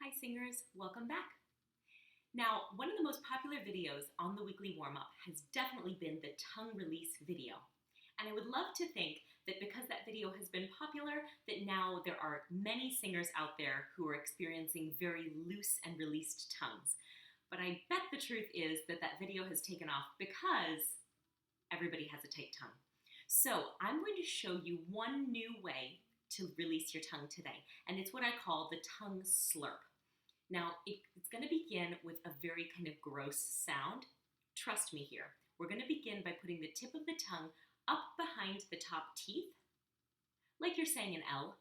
Hi singers, welcome back. Now, one of the most popular videos on the weekly warm-up has definitely been the tongue release video. And I would love to think that because that video has been popular, that now there are many singers out there who are experiencing very loose and released tongues. But I bet the truth is that that video has taken off because everybody has a tight tongue. So I'm going to show you one new way to release your tongue today, and it's what I call the tongue slurp. Now, it's going to begin with a very kind of gross sound. Trust me here. We're going to begin by putting the tip of the tongue up behind the top teeth, like you're saying an L,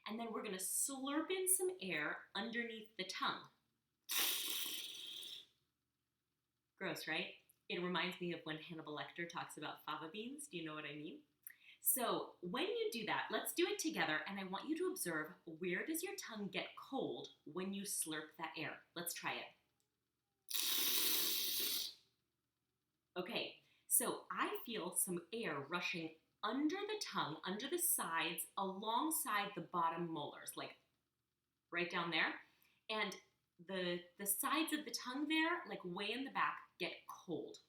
and then we're going to slurp in some air underneath the tongue. Gross, right? It reminds me of when Hannibal Lecter talks about fava beans. Do you know what I mean? So when you do that, let's do it together, and I want you to observe, where does your tongue get cold when you slurp that air? Let's try it. Okay, so I feel some air rushing under the tongue, under the sides, alongside the bottom molars, like right down there. And the sides of the tongue there, like way in the back, get cold.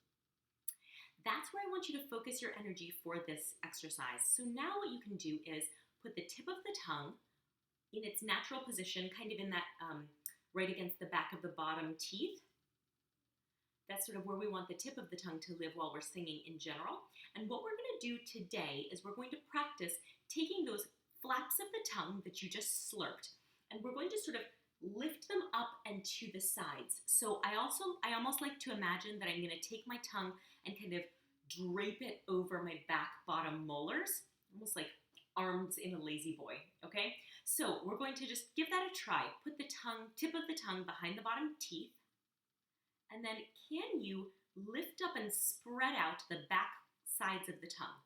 That's where I want you to focus your energy for this exercise. So now what you can do is put the tip of the tongue in its natural position, kind of in that right against the back of the bottom teeth. That's sort of where we want the tip of the tongue to live while we're singing in general. And what we're going to do today is we're going to practice taking those flaps of the tongue that you just slurped, and we're going to sort of lift them up and to the sides. So I almost like to imagine that I'm going to take my tongue and kind of drape it over my back bottom molars, almost like arms in a lazy boy, okay? So we're going to just give that a try. Put the tip of the tongue behind the bottom teeth, and then can you lift up and spread out the back sides of the tongue?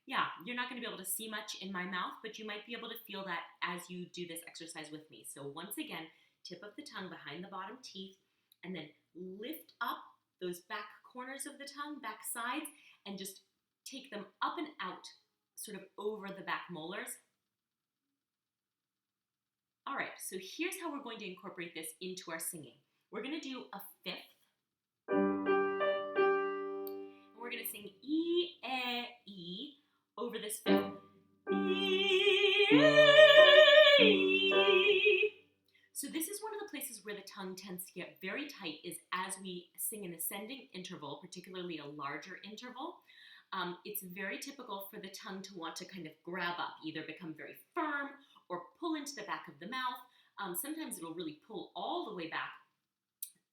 Yeah, you're not going to be able to see much in my mouth, but you might be able to feel that as you do this exercise with me. So once again, tip of the tongue behind the bottom teeth, and then lift up those back corners of the tongue, back sides, and just take them up and out, sort of over the back molars. All right, so here's how we're going to incorporate this into our singing. We're going to do a fifth. We're going to sing E, E, E over this fifth. E, E. So this is one of the places where the tongue tends to get very tight, is as we sing an ascending interval, particularly a larger interval. It's very typical for the tongue to want to kind of grab up, either become very firm or pull into the back of the mouth. Sometimes it'll really pull all the way back.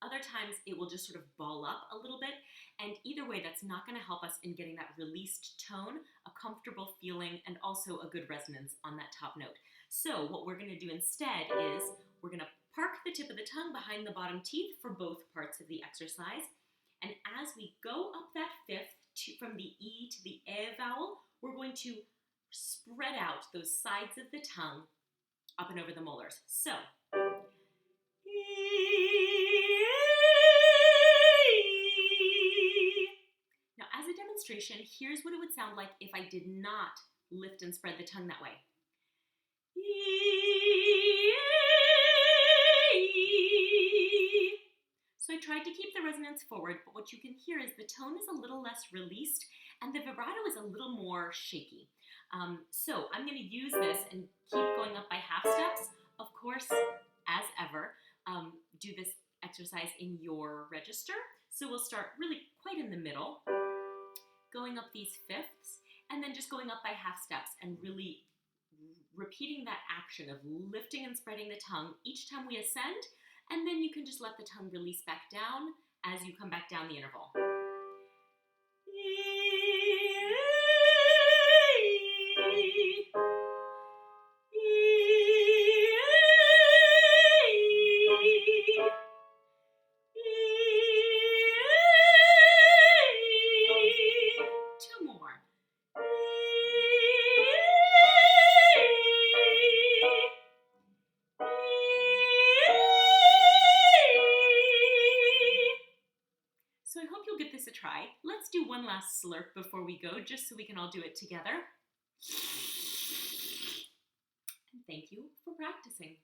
Other times it will just sort of ball up a little bit, and either way that's not going to help us in getting that released tone, a comfortable feeling, and also a good resonance on that top note. So what we're going to do instead is we're going to park the tip of the tongue behind the bottom teeth for both parts of the exercise, and as we go up that fifth from the E to the E vowel, we're going to spread out those sides of the tongue up and over the molars. So now, as a demonstration, here's what it would sound like if I did not lift and spread the tongue that way. So I tried to keep the resonance forward, but what you can hear is the tone is a little less released and the vibrato is a little more shaky. So I'm going to use this and keep going up by half steps. Of course, as ever, do this exercise in your register. So we'll start really quite in the middle, going up these fifths, and then just going up by half steps and really repeating that action of lifting and spreading the tongue each time we ascend, and then you can just let the tongue release back down as you come back down the interval. Two more. So I hope you'll give this a try. Let's do one last slurp before we go, just so we can all do it together. Thank you for practicing.